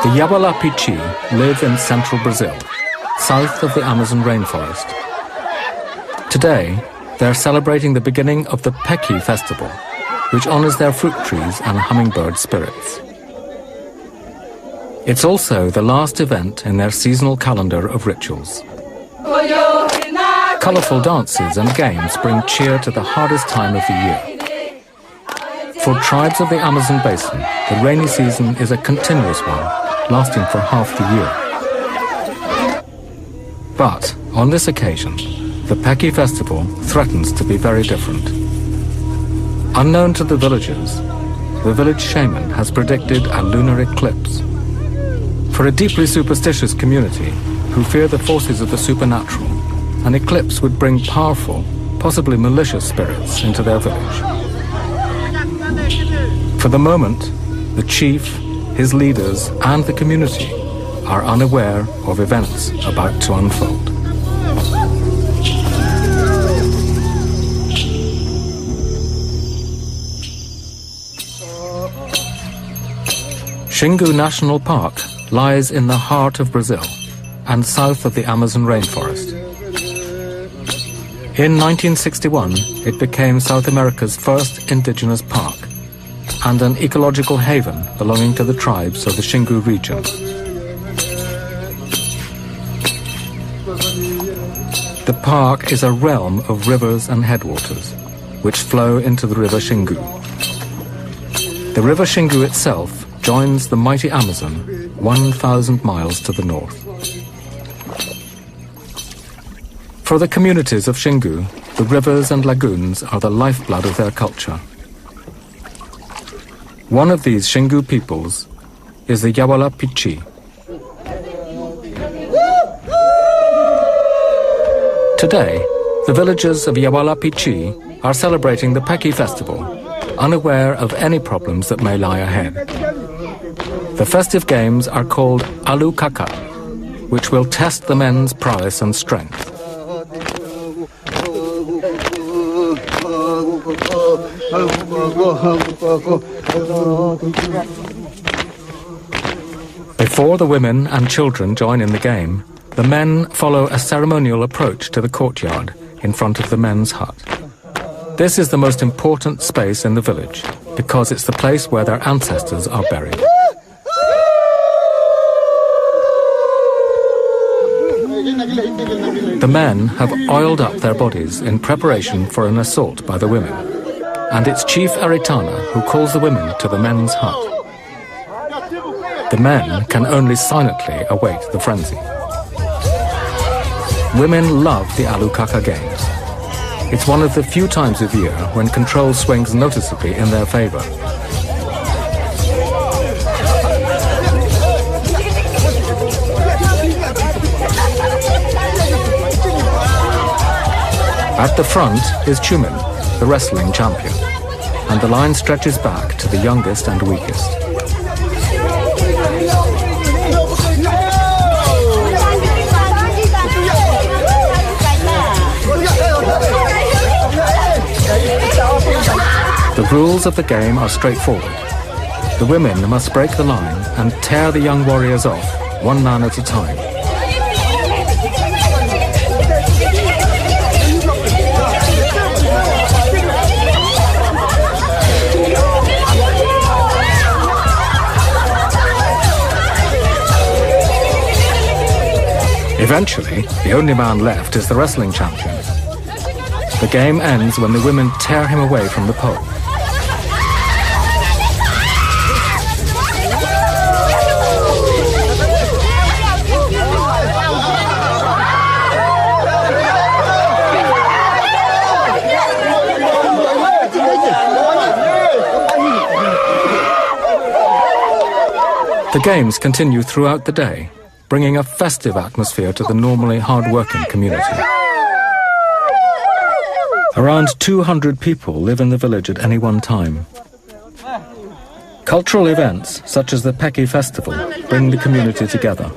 The Yawalapiti live in central Brazil, south of the Amazon rainforest. Today, they're celebrating the beginning of the Peki festival, which honors their fruit trees and hummingbird spirits. It's also the last event in their seasonal calendar of rituals. Colorful dances and games bring cheer to the hardest time of the year. For tribes of the Amazon basin, the rainy season is a continuous one, lasting for half the year. But on this occasion, the Peki festival threatens to be very different. Unknown to the villagers, the village shaman has predicted a lunar eclipse. For a deeply superstitious community who fear the forces of the supernatural, an eclipse would bring powerful, possibly malicious spirits into their village. For the moment, the chief, his leaders, and the community are unaware of events about to unfold. Xingu National Park lies in the heart of Brazil and south of the Amazon rainforest. In 1961, it became South America's first indigenous park and an ecological haven belonging to the tribes of the Xingu region. The park is a realm of rivers and headwaters, which flow into the river Xingu. The river Xingu itself joins the mighty Amazon 1,000 miles to the north. For the communities of Xingu, the rivers and lagoons are the lifeblood of their culture. One of these Xingu peoples is the Yawalapiti. Today, the villagers of Yawalapiti are celebrating the Peki festival, unaware of any problems that may lie ahead. The festive games are called Alukaka, which will test the men's prowess and strength. Before the women and children join in the game, the men follow a ceremonial approach to the courtyard in front of the men's hut. This is the most important space in the village because it's the place where their ancestors are buried. The men have oiled up their bodies in preparation for an assault by the women, and it's Chief Aritana who calls the women to the men's hut. The men can only silently await the frenzy. Women love the Alukaka games. It's one of the few times of year when control swings noticeably in their favor. At the front is Chumin, the wrestling champion, and the line stretches back to the youngest and weakest. The rules of the game are straightforward. The women must break the line and tear the young warriors off, one man at a time. Eventually, the only man left is the wrestling champion. The game ends when the women tear him away from the pole. The games continue throughout the day, bringing a festive atmosphere to the normally hard-working community. Around 200 people live in the village at any one time. Cultural events, such as the Peki festival, bring the community together.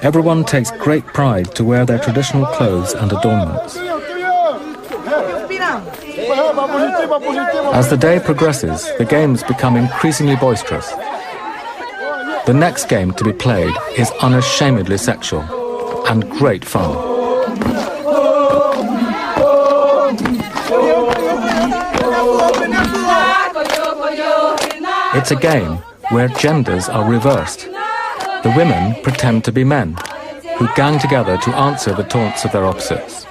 Everyone takes great pride to wear their traditional clothes and adornments. As the day progresses, the games become increasingly boisterous. The next game to be played is unashamedly sexual and great fun. It's a game where genders are reversed. The women pretend to be men, who gang together to answer the taunts of their opposites.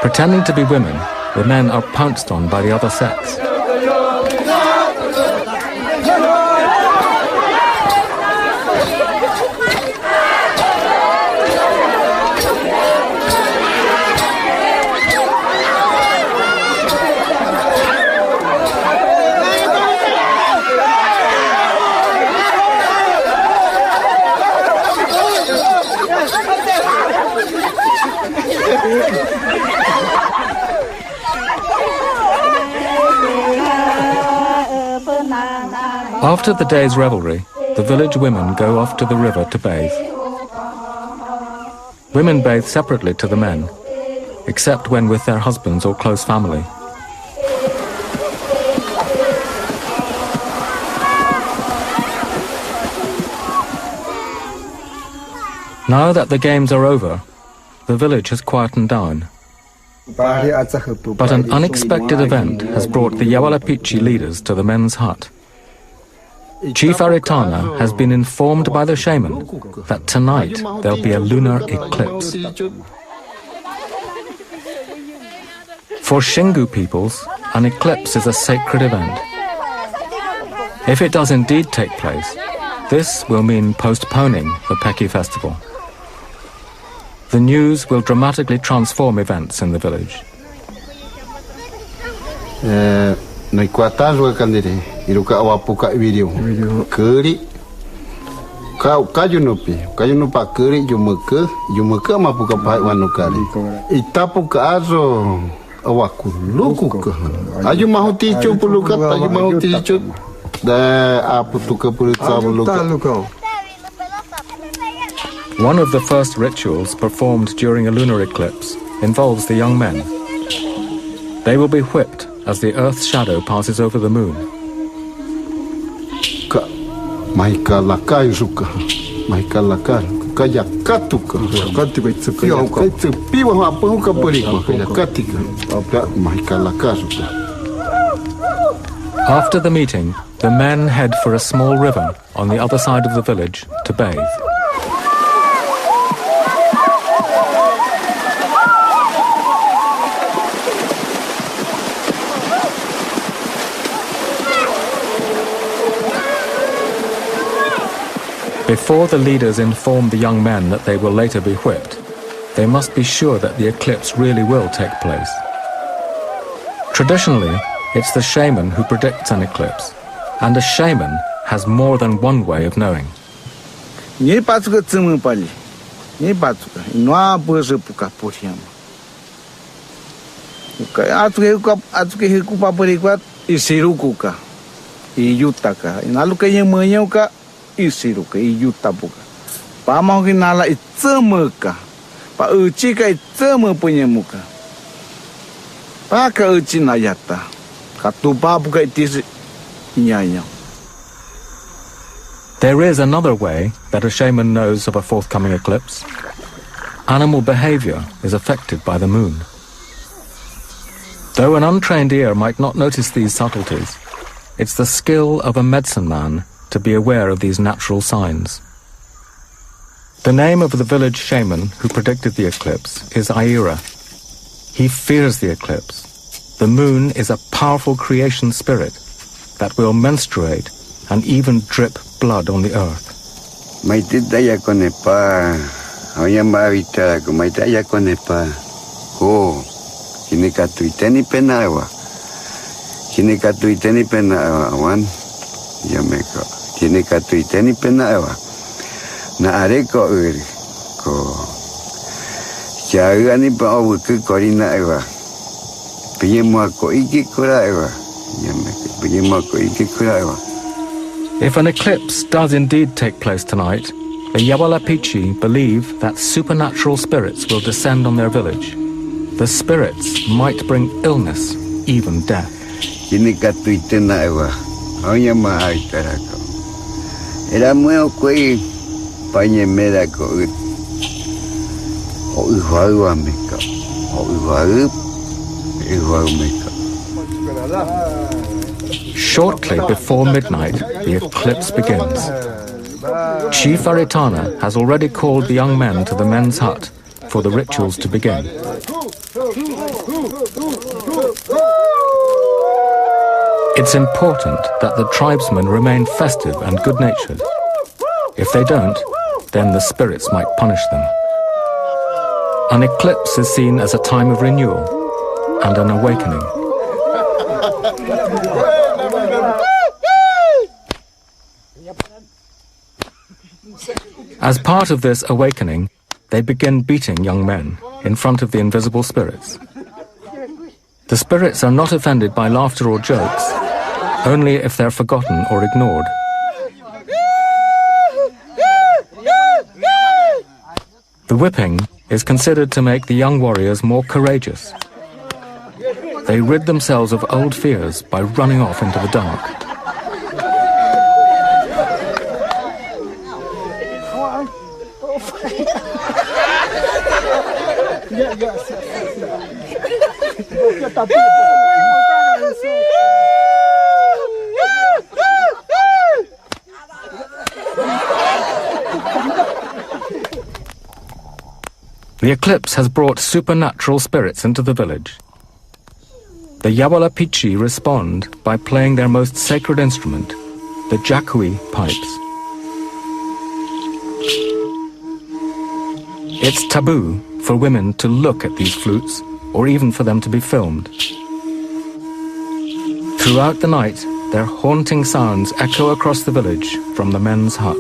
Pretending to be women, the men are pounced on by the other sex. After the day's revelry, the village women go off to the river to bathe. Women bathe separately to the men, except when with their husbands or close family. Now that the games are over, the village has quietened down. But an unexpected event has brought the Yawalapiti leaders to the men's hut. Chief Aritana has been informed by the shaman that tonight there'll be a lunar eclipse. For Shingu peoples, an eclipse is a sacred event. If it does indeed take place, this will mean postponing the Peki festival. The news will dramatically transform events in the village. Iruka awapuka video keri kajunupi kajunupa keri jumeka mapuka pai wanukari itapuka azo awakulukuka aju mahuti chupuluka aju mahuti chup da aputuka pulitsabuka. One of the first rituals performed during a lunar eclipse involves the young men. They will be whipped as the Earth's shadow passes over the moon. Maika lakai suka, maika lakai, kaya katuka, katuka itsepi wa apa uka perikma kaya katika, maika lakai suka. After the meeting, the men head for a small river on the other side of the village to bathe. Before the leaders inform the young men that they will later be whipped, they must be sure that the eclipse really will take place. Traditionally, it's the shaman who predicts an eclipse, and a shaman has more than one way of knowing. Isiruka iyutabuka pamauki nala itsemuka pa uchika itsemu punyemuka paka uchina yata katupabuka itisi nyanya. There is another way that a shaman knows of a forthcoming eclipse. Animal behavior is affected by the moon. Though an untrained ear might not notice these subtleties, it's the skill of a medicine man to be aware of these natural signs. The name of the village shaman who predicted the eclipse is Aira. He fears the eclipse. The moon is a powerful creation spirit that will menstruate and even drip blood on the earth. Maitaya konepa, oyamavita maitaya konepa. Oh, kinikatuiteni penawa. Kinikatuiteni penawa wan. Yameka. Tiene katuiteni penawa na areko uri ko chagani pa obuku korina ewa piyemo ko iki kura ewa yameka piyemo ko iki kura ewa. If an eclipse does indeed take place tonight, the Yawalapiti believe that supernatural spirits will descend on their village. the spirits might bring illness, even death. Kini katuitena ewa, hanya maitarako. Era mueo koi panyemera ko o uhaua meka, o uhaua meka. Shortly before midnight, the eclipse begins. Chief Aritana has already called the young men to the men's hut for the rituals to begin. It's important that the tribesmen remain festive and good-natured. If they don't, then the spirits might punish them. An eclipse is seen as a time of renewal and an awakening. As part of this awakening, they begin beating young men in front of the invisible spirits. The spirits are not offended by laughter or jokes, only if they're forgotten or ignored. The whipping is considered to make the young warriors more courageous. They rid themselves of old fears by running off into the dark. The eclipse has brought supernatural spirits into the village. The Yawalapiti respond by playing their most sacred instrument, the jakui pipes. It's taboo for women to look at these flutes, or even for them to be filmed. Throughout the night, their haunting sounds echo across the village from the men's hut.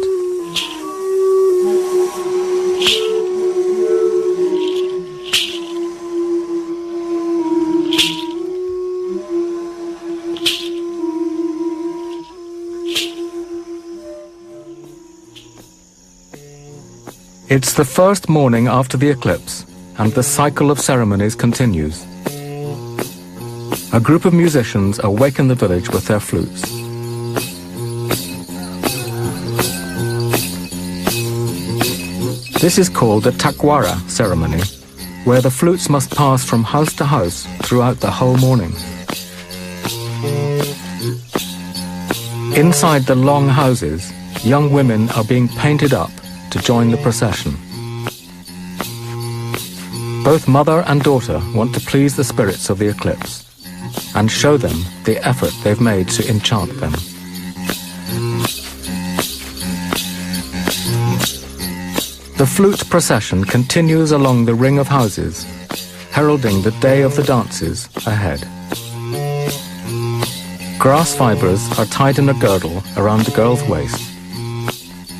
It's the first morning after the eclipse, and the cycle of ceremonies continues. A group of musicians awaken the village with their flutes. This is called the takwara ceremony, where the flutes must pass from house to house throughout the whole morning. Inside the long houses, young women are being painted up to join the procession. Both mother and daughter want to please the spirits of the eclipse and show them the effort they've made to enchant them. The flute procession continues along the ring of houses, heralding the day of the dances ahead. Grass fibers are tied in a girdle around the girl's waist.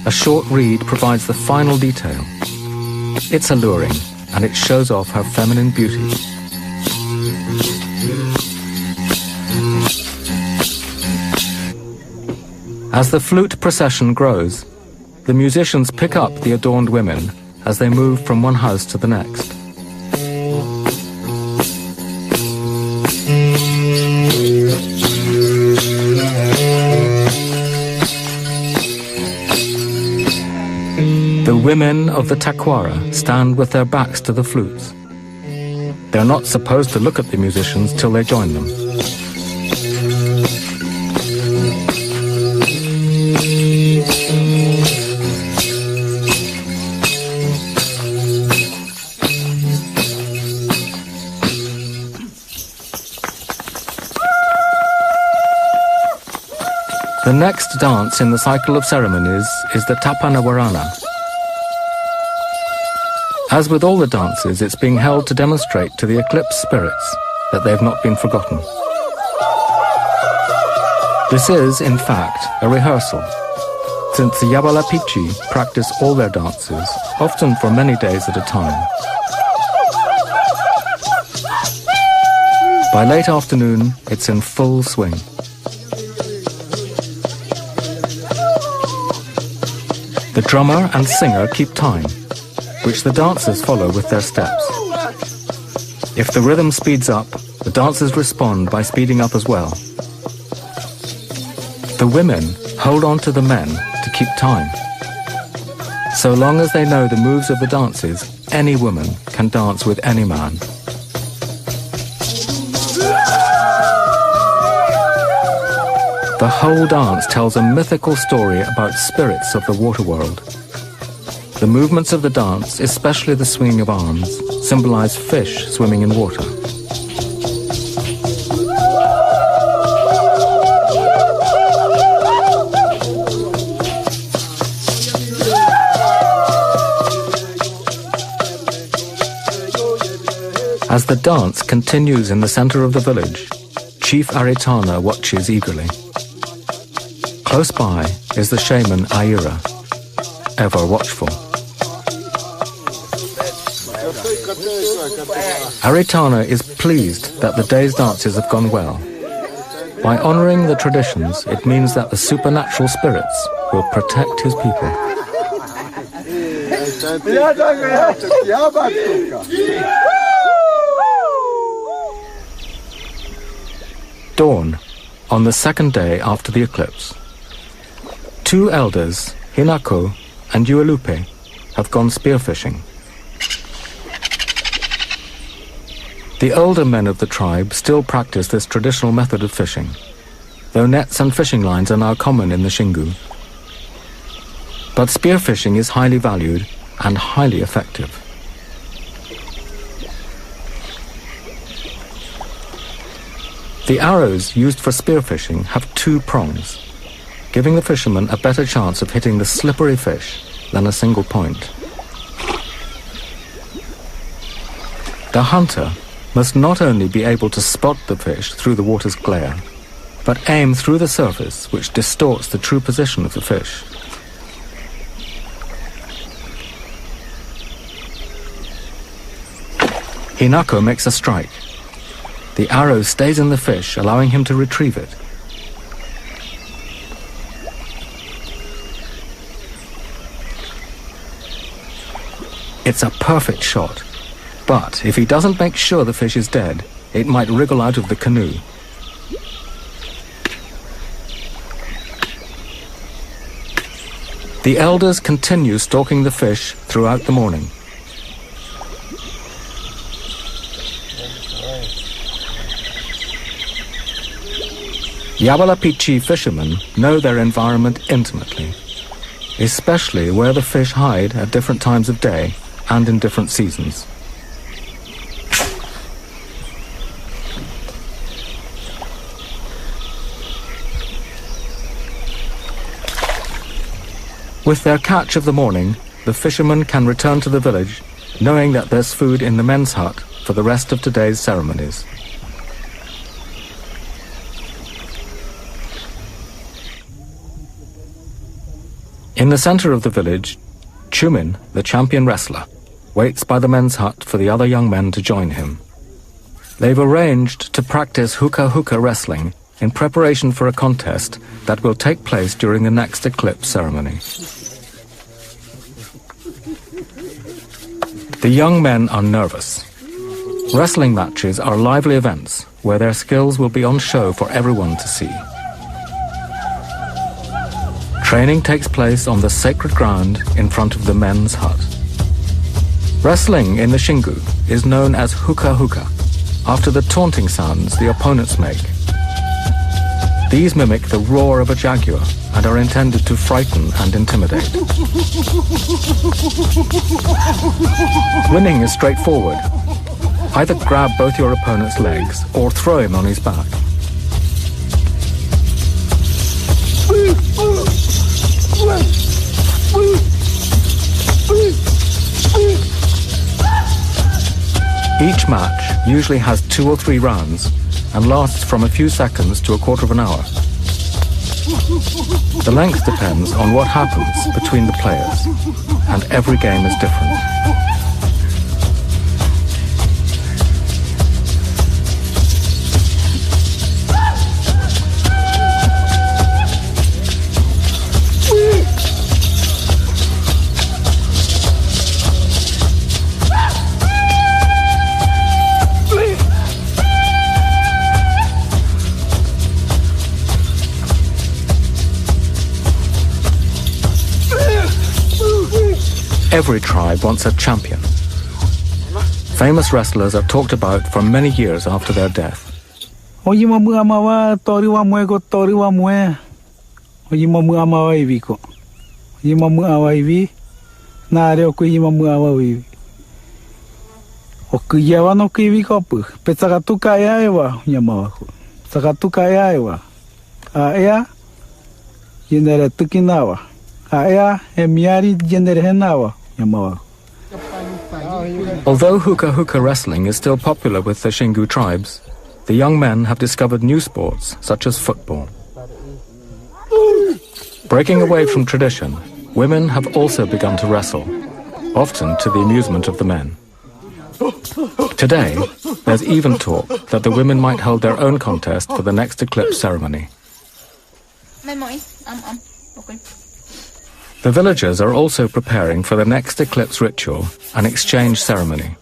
A short reed provides the final detail. It's alluring, and it shows off her feminine beauty. As the flute procession grows, the musicians pick up the adorned women as they move from one house to the next. The women of the takwara stand with their backs to the flutes. They're not supposed to look at the musicians till they join them. The next dance in the cycle of ceremonies is the tapanawarana. As with all the dances, it's being held to demonstrate to the eclipse spirits that they've not been forgotten. This is, in fact, a rehearsal, since the Yawalapiti practice all their dances, often for many days at a time. By late afternoon, it's in full swing. The drummer and singer keep time, which the dancers follow with their steps. If the rhythm speeds up, the dancers respond by speeding up as well. The women hold on to the men to keep time. So long as they know the moves of the dances, any woman can dance with any man. The whole dance tells a mythical story about spirits of the water world. The movements of the dance, especially the swinging of arms, symbolize fish swimming in water. As the dance continues in the center of the village, Chief Aritana watches eagerly. Close by is the shaman Aira, ever watchful. Aritana is pleased that the day's dances have gone well. By honoring the traditions, it means that the supernatural spirits will protect his people. Dawn, on the second day after the eclipse. Two elders, Hinako and Yawalapiti, have gone spearfishing. The older men of the tribe still practice this traditional method of fishing, though nets and fishing lines are now common in the Xingu. But spearfishing is highly valued and highly effective. The arrows used for spearfishing have two prongs, giving the fisherman a better chance of hitting the slippery fish than a single point. The hunter must not only be able to spot the fish through the water's glare, but aim through the surface, which distorts the true position of the fish. Hinako makes a strike. The arrow stays in the fish, allowing him to retrieve it. It's a perfect shot, but if he doesn't make sure the fish is dead, it might wriggle out of the canoe. The elders continue stalking the fish throughout the morning. Yawalapiti fishermen know their environment intimately, especially where the fish hide at different times of day and in different seasons. With their catch of the morning, the fishermen can return to the village, knowing that there's food in the men's hut for the rest of today's ceremonies. In the center of the village, Chumin, the champion wrestler, waits by the men's hut for the other young men to join him. They've arranged to practice hooka wrestling in preparation for a contest that will take place during the next eclipse ceremony. The young men are nervous. Wrestling matches are lively events where their skills will be on show for everyone to see. Training takes place on the sacred ground in front of the men's hut. Wrestling in the Xingu is known as hooka, after the taunting sounds the opponents make. These mimic the roar of a jaguar and are intended to frighten and intimidate. Winning is straightforward. Either grab both your opponent's legs or throw him on his back. Each match usually has 2 or 3 rounds and lasts from a few seconds to a quarter of an hour. The length depends on what happens between the players, and every game is different. Every tribe wants a champion. Famous wrestlers are talked about for many years after their death. Ojimamu amawa toriwa muego toriwa mue. Ojimamu amawa iviko. Ojimamu awa ivi. Nare okujimamu awa ivi. Okuyawa no kiviko pu. Petsakatuka ya ewa nyamawa. Sakatuka ya ewa. Ea yendere tukinawa. Ea emiari yendere henawa nyamawa. Although hookah wrestling is still popular with the Xingu tribes, the young men have discovered new sports such as football. Breaking away from tradition, women have also begun to wrestle, often to the amusement of the men. Today, there's even talk that the women might hold their own contest for the next eclipse ceremony. The villagers are also preparing for the next eclipse ritual, an exchange ceremony.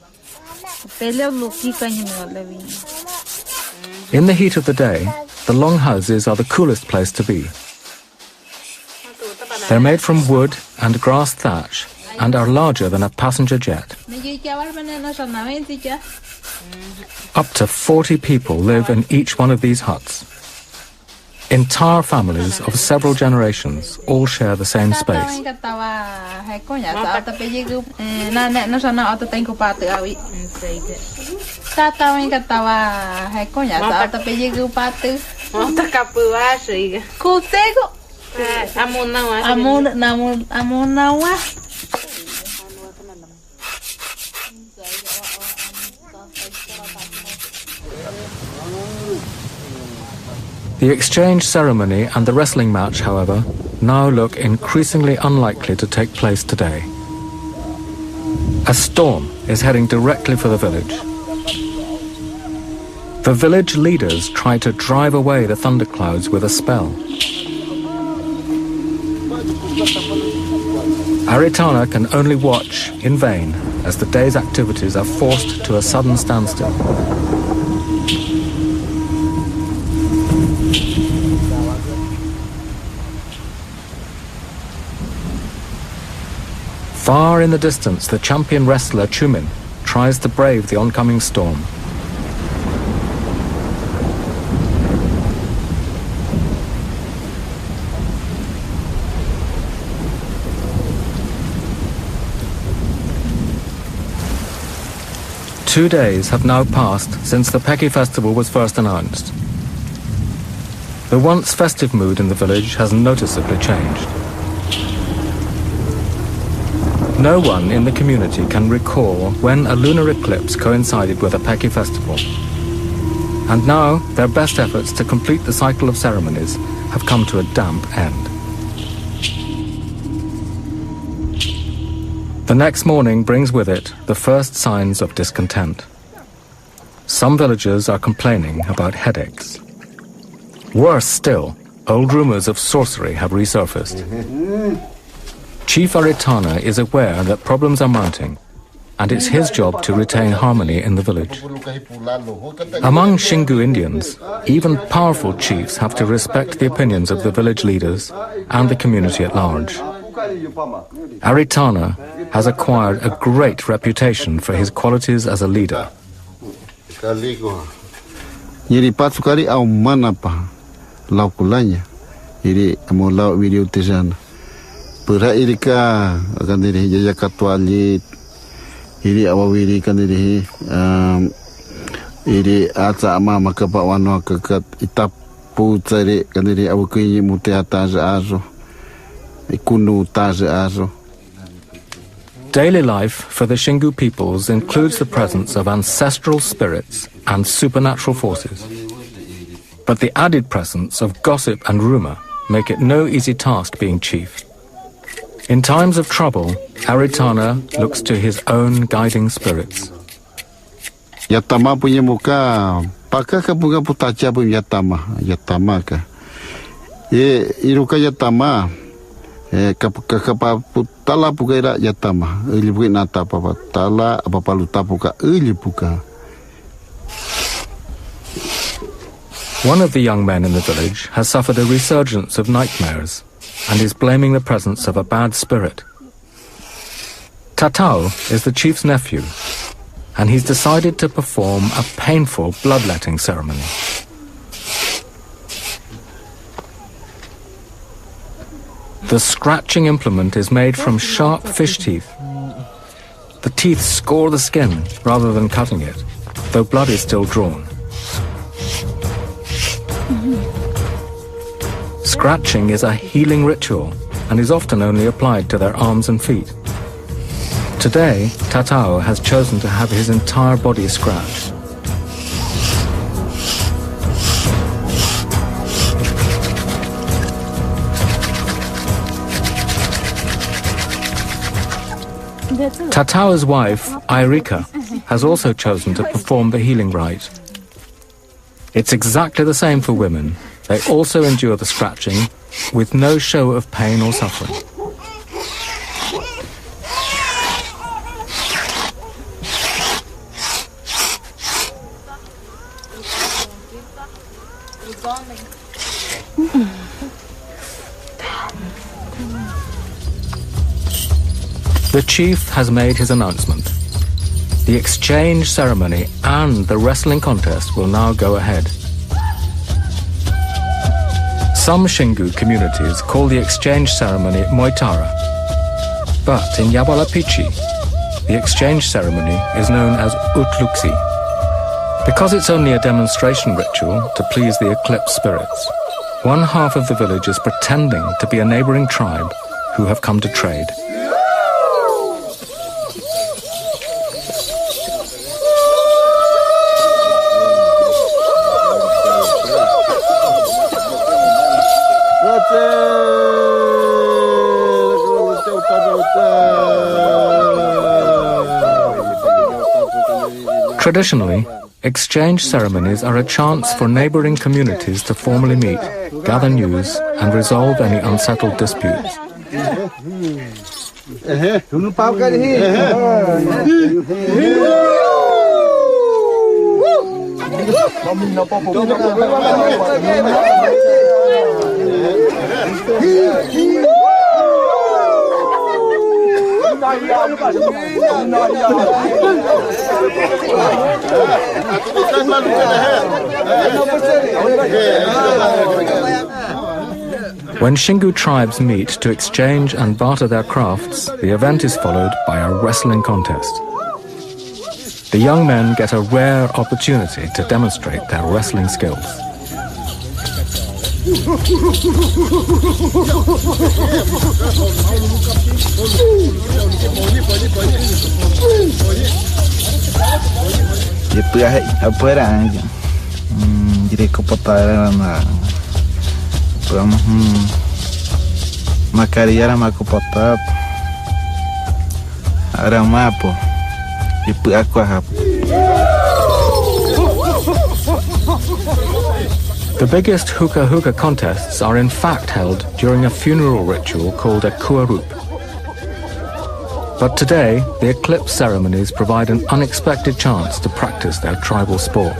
In the heat of the day, the long houses are the coolest place to be. They're made from wood and grass thatch and are larger than a passenger jet. Up to 40 people live in each one of these huts. Entire families of several generations all share the same space. The exchange ceremony and the wrestling match, however, now look increasingly unlikely to take place today. A storm is heading directly for the village. The village leaders try to drive away the thunderclouds with a spell. Aritana can only watch in vain as the day's activities are forced to a sudden standstill. Far in the distance, the champion wrestler Chumin tries to brave the oncoming storm. Two days have now passed since the Peki festival was first announced. The once festive mood in the village has noticeably changed. No one in the community can recall when a lunar eclipse coincided with a Peki festival. And now their best efforts to complete the cycle of ceremonies have come to a damp end. The next morning brings with it the first signs of discontent. Some villagers are complaining about headaches. Worse still, old rumors of sorcery have resurfaced. Chief Aritana is aware that problems are mounting, and it's his job to retain harmony in the village. Among Xingu Indians, even powerful chiefs have to respect the opinions of the village leaders and the community at large. Aritana has acquired a great reputation for his qualities as a leader. Pura irika akan diri jaya katualit iri awawiri kan diri iri ata ama makapa wano kakat itapu tsari kan diri awakini muteata azo ikunu taze azo. Daily life for the Xingu peoples includes the presence of ancestral spirits and supernatural forces. But the added presence of gossip and rumor make it no easy task being chief. In times of trouble, Aritana looks to his own guiding spirits. Yatama punya muka, pakah bunga putaca pun yatama ka. Iruka yatama, kapapa putala puka ira yatama. Ili puka nata papa tala apa paluta puka ili puka. One of the young men in the village has suffered a resurgence of nightmares and is blaming the presence of a bad spirit. Tatao is the chief's nephew, and he's decided to perform a painful bloodletting ceremony. The scratching implement is made from sharp fish teeth. The teeth score the skin rather than cutting it, though blood is still drawn. Scratching is a healing ritual and is often only applied to their arms and feet. Today, Tatao has chosen to have his entire body scratched. Tatao's wife, Irika, has also chosen to perform the healing rite. It's exactly the same for women. They also endure the scratching with no show of pain or suffering. The chief has made his announcement. The exchange ceremony and the wrestling contest will now go ahead. Some Xingu communities call the exchange ceremony Moitara, but in Yawalapiti, the exchange ceremony is known as Utluxi. Because it's only a demonstration ritual to please the eclipse spirits, one half of the village is pretending to be a neighboring tribe who have come to trade. Traditionally, exchange ceremonies are a chance for neighboring communities to formally meet, gather news, and resolve any unsettled disputes. When Xingu tribes meet to exchange and barter their crafts, the event is followed by a wrestling contest. The young men get a rare opportunity to demonstrate their wrestling skills. Depois apurar, direito para na uma carreira macopotap, aramapo, depois aquarrapo. The biggest hookah contests are in fact held during a funeral ritual called a kuarup. But today, the eclipse ceremonies provide an unexpected chance to practice their tribal sport.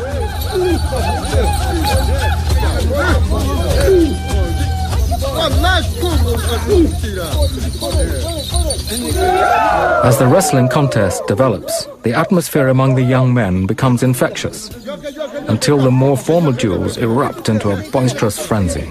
As the wrestling contest develops, the atmosphere among the young men becomes infectious, until the more formal duels erupt into a boisterous frenzy.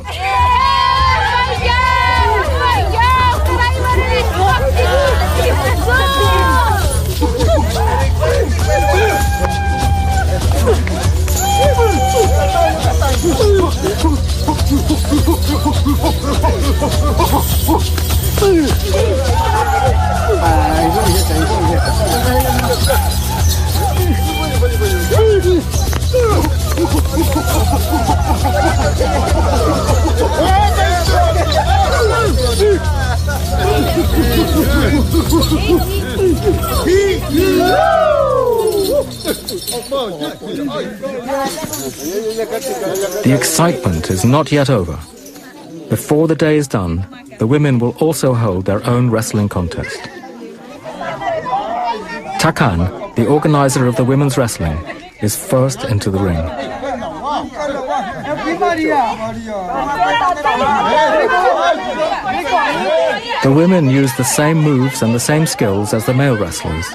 The excitement is not yet over. Before the day is done, the women will also hold their own wrestling contest. Takan, the organizer of the women's wrestling, is first into the ring. The women use the same moves and the same skills as the male wrestlers.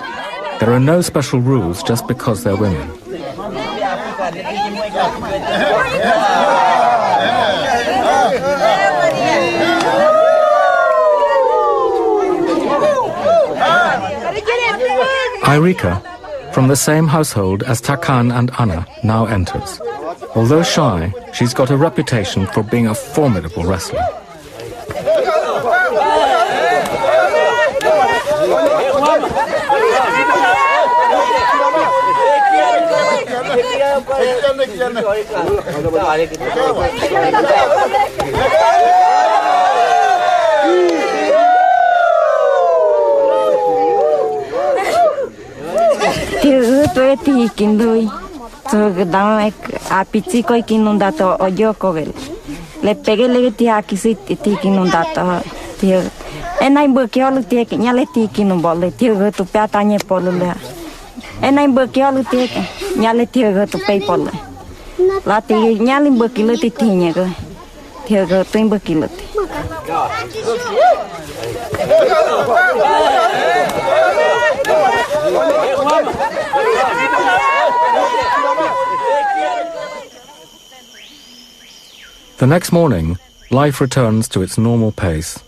There are no special rules just because they're women. Irika, from the same household as Takan and Anna, now enters. Although shy, she's got a reputation for being a formidable wrestler. Tôi thì kinh đôi, tôi đang apici coi kinh nông đát ở chỗ coi, lấy bège lấy thì haki sĩ thì kinh nông đát thì, anh ấy bữa kia lúc thì cái nhà lấy thì kinh nông bol thì tôi tụi bé tanya bolเลย, anh ấy bữa kia lúc thì nhà lấy thì tụi bé bol, là thì nhà lấy bữa kia lúc thì nhá cái, thì tôi bữa kia lúc. The next morning, life returns to its normal pace.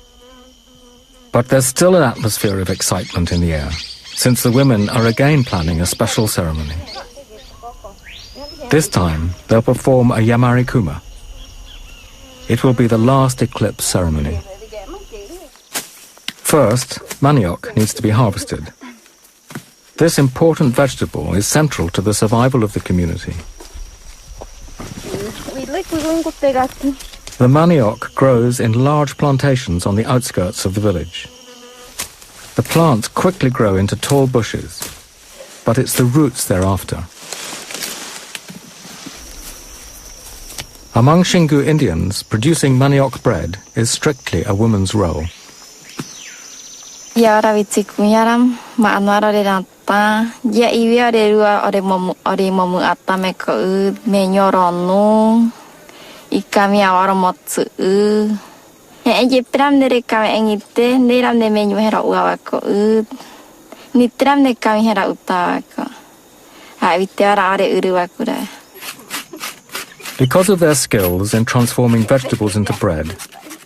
But there's still an atmosphere of excitement in the air, since the women are again planning a special ceremony. This time, they'll perform a Yamari Kuma. It will be the last eclipse ceremony. First, manioc needs to be harvested. This important vegetable is central to the survival of the community. The manioc grows in large plantations on the outskirts of the village. The plants quickly grow into tall bushes, but it's the roots they're after. Among Xingu Indians, producing manioc bread is strictly a woman's role. Yawalapiti kunyaram maanwara de nata ya iwia de rua ore momu atame ko menyoronu ikami awara motsu je pram de kami engite neram de menyu hera uwa ko nitram de kami hera utawa ko ha vitara are uruwa kura. Because of their skills in transforming vegetables into bread,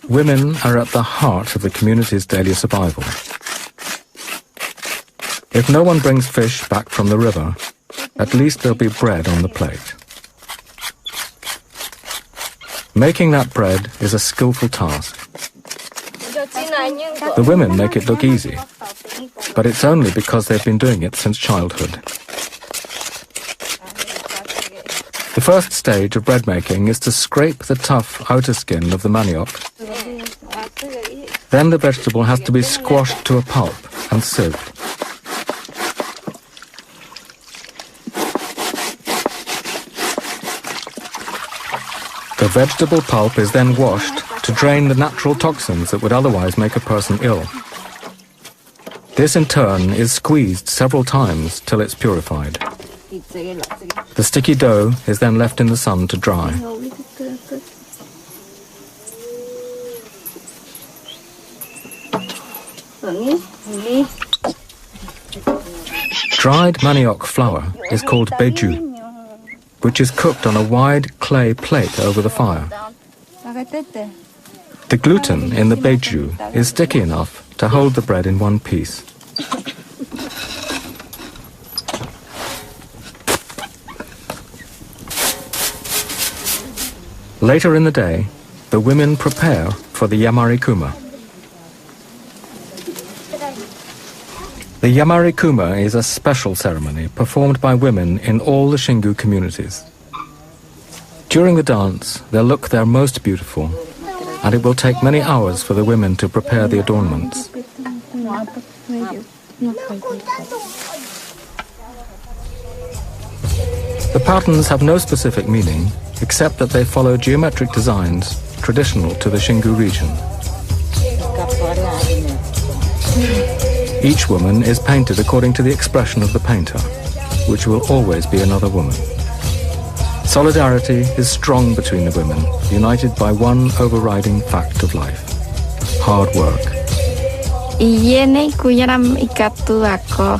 women are at the heart of the community's daily survival. If no one brings fish back from the river, at least there'll be bread on the plate. Making that bread is a skillful task. The women make it look easy, but it's only because they've been doing it since childhood. The first stage of bread making is to scrape the tough outer skin of the manioc. Then the vegetable has to be squashed to a pulp and sieved. The vegetable pulp is then washed to drain the natural toxins that would otherwise make a person ill. This in turn is squeezed several times till it's purified. The sticky dough is then left in the sun to dry. Dried manioc flour is called beju, which is cooked on a wide clay plate over the fire. The gluten in the beju is sticky enough to hold the bread in one piece. Later in the day, the women prepare for the Yamari Kuma. The Yamari Kuma is a special ceremony performed by women in all the Xingu communities. During the dance, they'll look their most beautiful, and it will take many hours for the women to prepare the adornments. The patterns have no specific meaning, except that they follow geometric designs traditional to the Xingu region. Each woman is painted according to the expression of the painter, which will always be another woman. Solidarity is strong between the women, united by one overriding fact of life: hard work. Iyene kunyaram ikatu ako.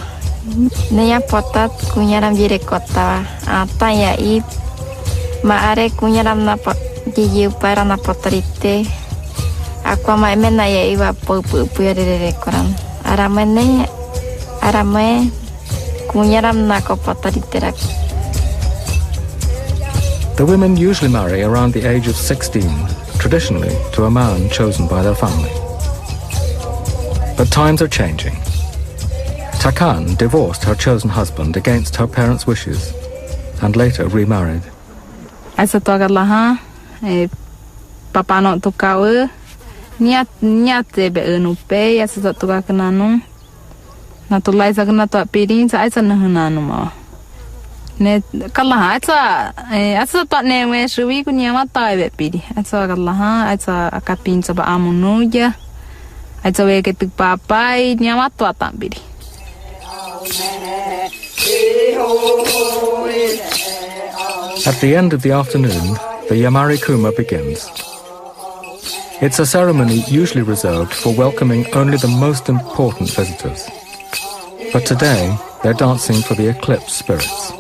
Neya potat kunyaram jire kota. Ata ya I maare kunyaram na pot jiu para na potarite. Aku ma emena ya iwa pu ya de koran. Arame kunyaram na ko potarite rak. The women usually marry around the age of 16, traditionally to a man chosen by their family. But times are changing. Takan divorced her chosen husband against her parents' wishes and later remarried. Asa toga laha papa no to kawe niat be unupe asa toga kananu na to lai sagna to pirin sa asa na hananu ma ne kala asa to ne we shwi kunya mata be piri asa kala asa akapin sa ba amunuja asa we ke tu papai nyama to atambiri. At the end of the afternoon, the Yamari Kuma begins. It's a ceremony usually reserved for welcoming only the most important visitors. But today, they're dancing for the eclipse spirits.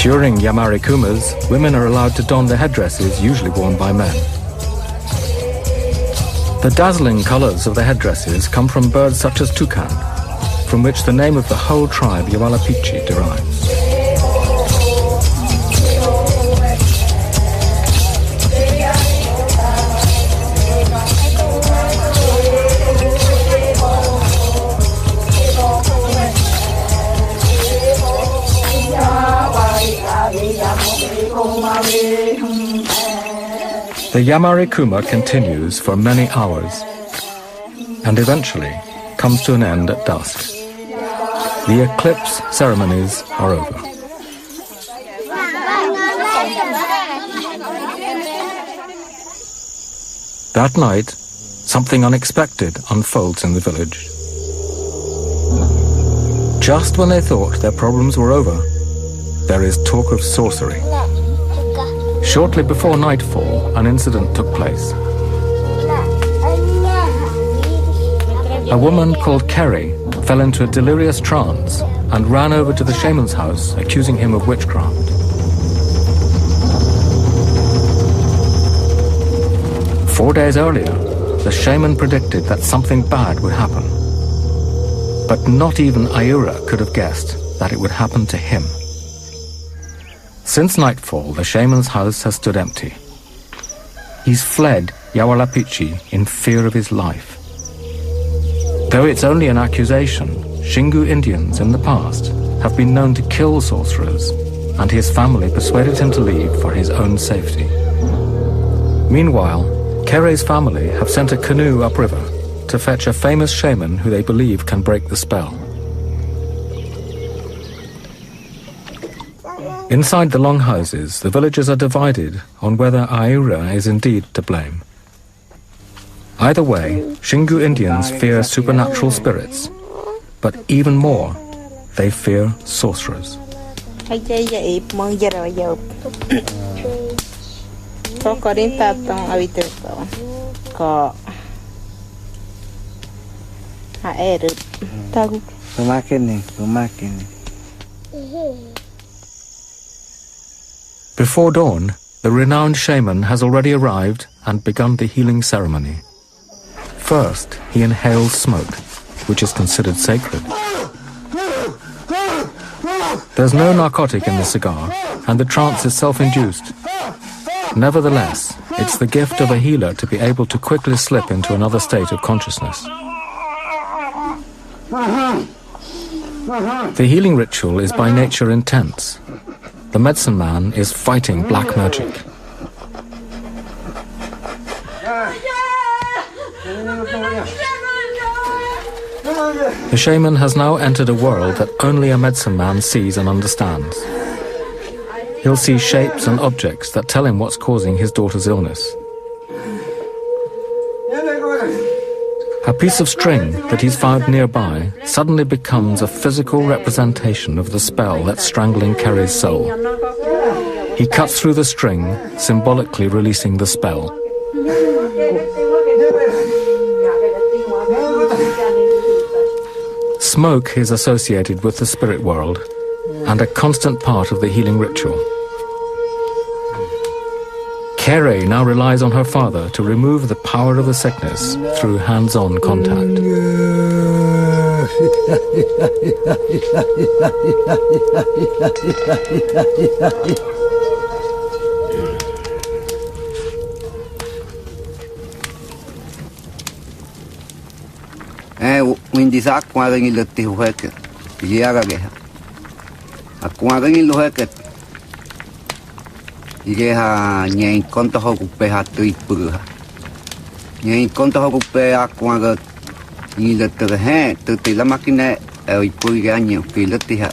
During Yamari Kumas, women are allowed to don the headdresses usually worn by men. The dazzling colours of the headdresses come from birds such as toucan, from which the name of the whole tribe Yawalapiti derives. The Yamari Kuma continues for many hours and eventually comes to an end at dusk. The eclipse ceremonies are over. That night, something unexpected unfolds in the village. Just when they thought their problems were over, there is talk of sorcery. Shortly before nightfall, an incident took place. A woman called Kerry fell into a delirious trance and ran over to the shaman's house, accusing him of witchcraft. Four days earlier, the shaman predicted that something bad would happen. But not even Ayura could have guessed that it would happen to him. Since nightfall, the shaman's house has stood empty. He's fled Yawalapiti in fear of his life. Though it's only an accusation, Xingu Indians in the past have been known to kill sorcerers, and his family persuaded him to leave for his own safety. Meanwhile, Kere's family have sent a canoe upriver to fetch a famous shaman who they believe can break the spell. Inside the longhouses, the villagers are divided on whether Ayura is indeed to blame. Either way, Xingu Indians fear supernatural spirits, but even more, they fear sorcerers. Before dawn, the renowned shaman has already arrived and begun the healing ceremony. First, he inhales smoke, which is considered sacred. There's no narcotic in the cigar, and the trance is self-induced. Nevertheless, it's the gift of a healer to be able to quickly slip into another state of consciousness. The healing ritual is by nature intense. The medicine man is fighting black magic. The shaman has now entered a world that only a medicine man sees and understands. He'll see shapes and objects that tell him what's causing his daughter's illness. A piece of string that he's found nearby suddenly becomes a physical representation of the spell that's strangling Kerry's soul. He cuts through the string, symbolically releasing the spell. Smoke is associated with the spirit world and a constant part of the healing ritual. Kerry now relies on her father to remove the power of the sickness through hands-on contact. Quindi sa qua ngi letti huek. Yaga ge. Akwa ngi lohek. Ige ha nyai konto ho kupe ha tui puru ha. Nyai konto ho kupe akwa ga ngi letti he tu la makine e pui ga nyi pi letti ha.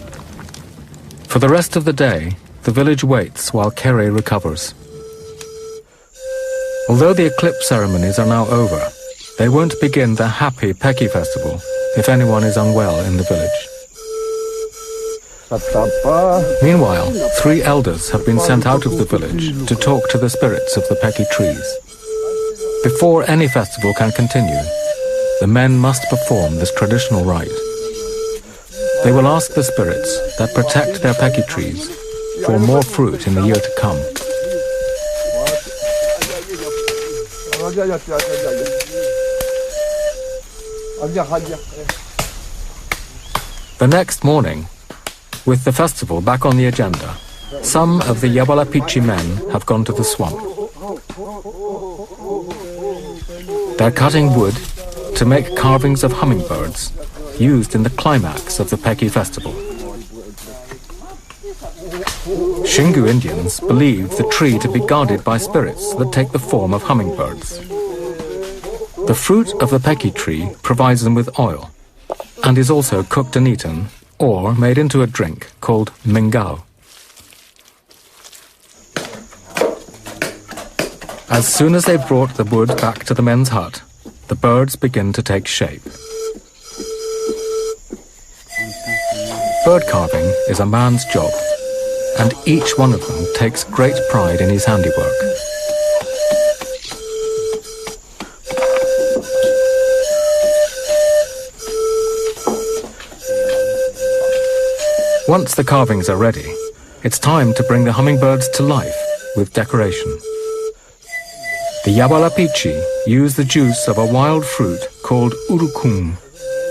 For the rest of the day, the village waits while Kerry recovers. Although the eclipse ceremonies are now over, they won't begin the happy Peki festival if anyone is unwell in the village. Meanwhile, 3 elders have been sent out of the village to talk to the spirits of the Peki trees. Before any festival can continue, the men must perform this traditional rite. They will ask the spirits that protect their Peki trees for more fruit in the year to come. The next morning, with the festival back on the agenda, some of the Yawalapiti men have gone to the swamp. They're cutting wood to make carvings of hummingbirds used in the climax of the Peki festival. Xingu Indians believe the tree to be guarded by spirits that take the form of hummingbirds. The fruit of the Peki tree provides them with oil and is also cooked and eaten or made into a drink called mingao. As soon as they've brought the wood back to the men's hut, the birds begin to take shape. Bird carving is a man's job, and each one of them takes great pride in his handiwork. Once the carvings are ready, it's time to bring the hummingbirds to life with decoration. The Yawalapiti use the juice of a wild fruit called urukum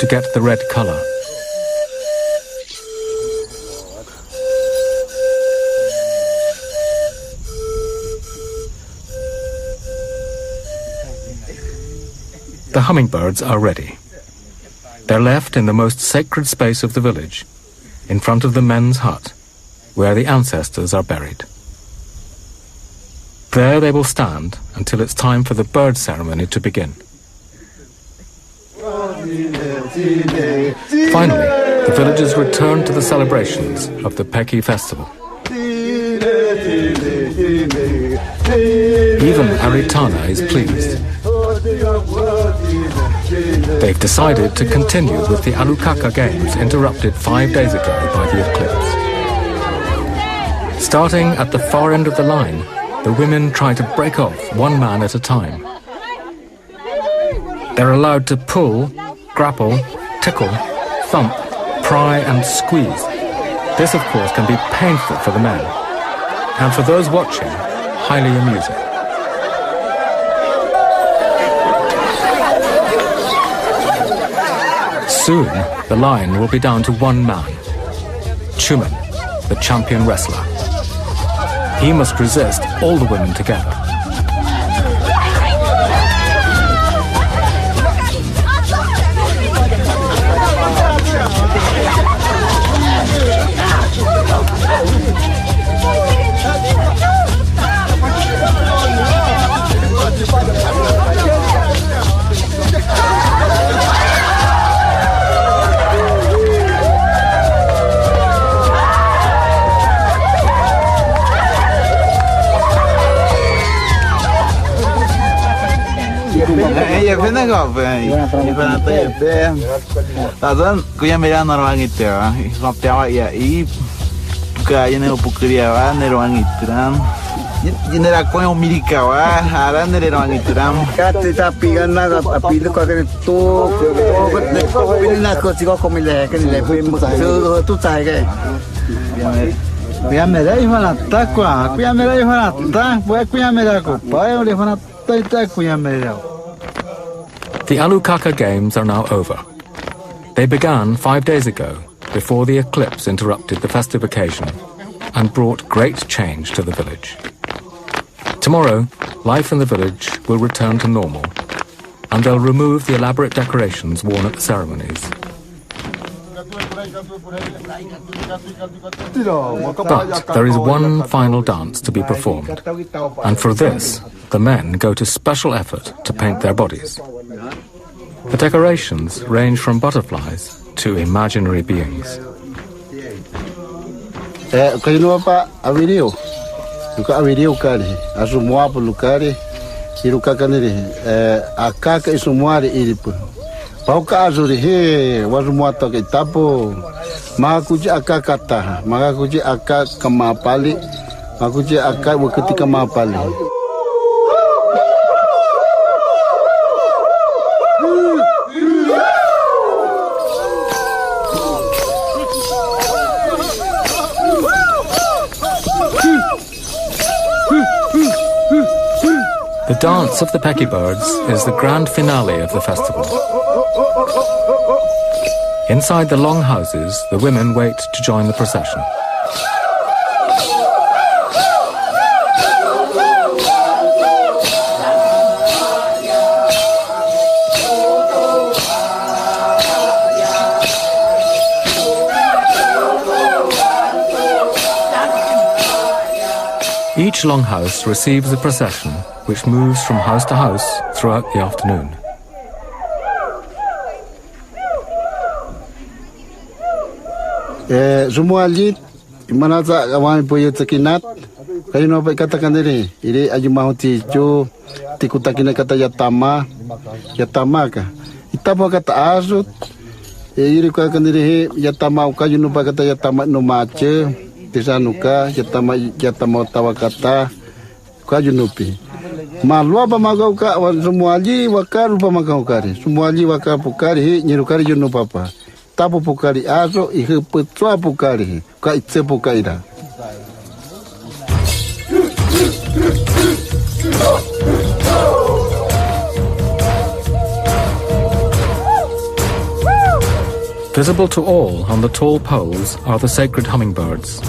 to get the red color. The hummingbirds are ready. They're left in the most sacred space of the village, in front of the men's hut, where the ancestors are buried. There they will stand until it's time for the bird ceremony to begin. Finally, the villagers return to the celebrations of the Peki festival. Even Aritana is pleased. They've decided to continue with the Alukaka Games interrupted 5 days ago by the eclipse. Starting at the far end of the line, the women try to break off one man at a time. They're allowed to pull, grapple, tickle, thump, pry and squeeze. This, of course, can be painful for the men, and for those watching, highly amusing. Soon, the line will be down to one man, Chuman, the champion wrestler. He must resist all the women together. Iya, pena kau pen. Pena tu ya pen. Tazan, kuya mera naruang itu ya. Sampai awak ya, kaya ni opukeria wa neruang itu ram. Ini aku yang milik kau ara neruang itu ram. Kata tapi kan nak api tu kau kena tu, pilih nak kau sih kau milih kan milih tu cai ke. Kuya mera ihana tak kuah, kuya mera ihana tak, buat kuya mera ko, pai oleh ihana tak kuya mera. The Alukaka Games are now over. They began 5 days ago, before the eclipse interrupted the festive occasion and brought great change to the village. Tomorrow, life in the village will return to normal, and they'll remove the elaborate decorations worn at the ceremonies. But there is one final dance to be performed, and for this, the men go to special effort to paint their bodies. The decorations range from butterflies to imaginary beings. Kaino apa awirio? Luka awirio kali. Asumua pu lukari. Iruka kaniri. Akaka isumuari iripu. Pauka azuri he wasumua toke tapo. Makakuji akaka taha. Makakuji akaka kamapali. Makakuji akaka wakati kamapali. The dance of the Pecky Birds is the grand finale of the festival. Inside the long houses, the women wait to join the procession. Each longhouse receives a procession which moves from house to house throughout the afternoon. Semua lit mana tak kawan punya terkinat. Kali nak katakan ini aja mahu tijo tikutakin kata yatama ka. Itapa kata azut. Iri kata diri yatama ukaju nupa kata yatama no mace. Tisanuka yatama tawakata ukaju nupi. Malua pamagau ka semua ali wakar pamagau kari. Semua ali wakar pukari nyirukari junu papa. Tapu pukari aso ihe petua pukari ka itse pukaira. Visible to all on the tall poles are the sacred hummingbirds.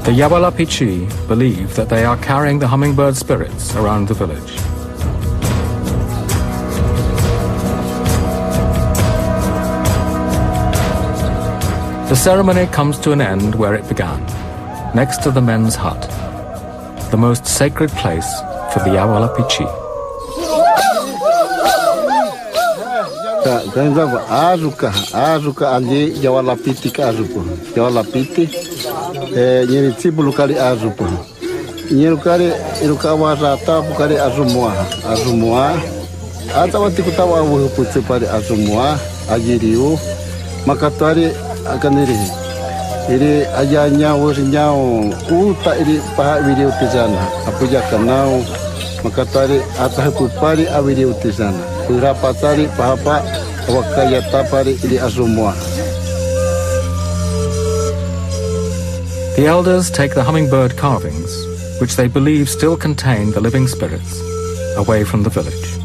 The Yawalapiti believe that they are carrying the hummingbird spirits around the village. The ceremony comes to an end where it began, next to the men's hut, the most sacred place for the Yawalapiti. Azuka ali Yawalapiti ka azupo. Yawalapiti nyeri tibulu kali azupo. Nyerukari irukawa rata bukari azumua. Ata wati kutawa wuhuputse pari azumua agiriu makatari akaniri. Iri ajanya wurinyao uta iri paha video tizana. Apuja kanau makatari atahupari avideo tizana. Urapatari pahapa wakayatapari iri azumua. The elders take the hummingbird carvings, which they believe still contain the living spirits, away from the village.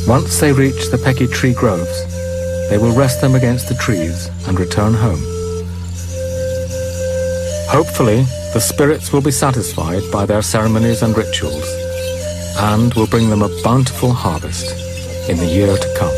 Once they reach the Pecky tree groves, they will rest them against the trees and return home. Hopefully, the spirits will be satisfied by their ceremonies and rituals, and will bring them a bountiful harvest in the year to come.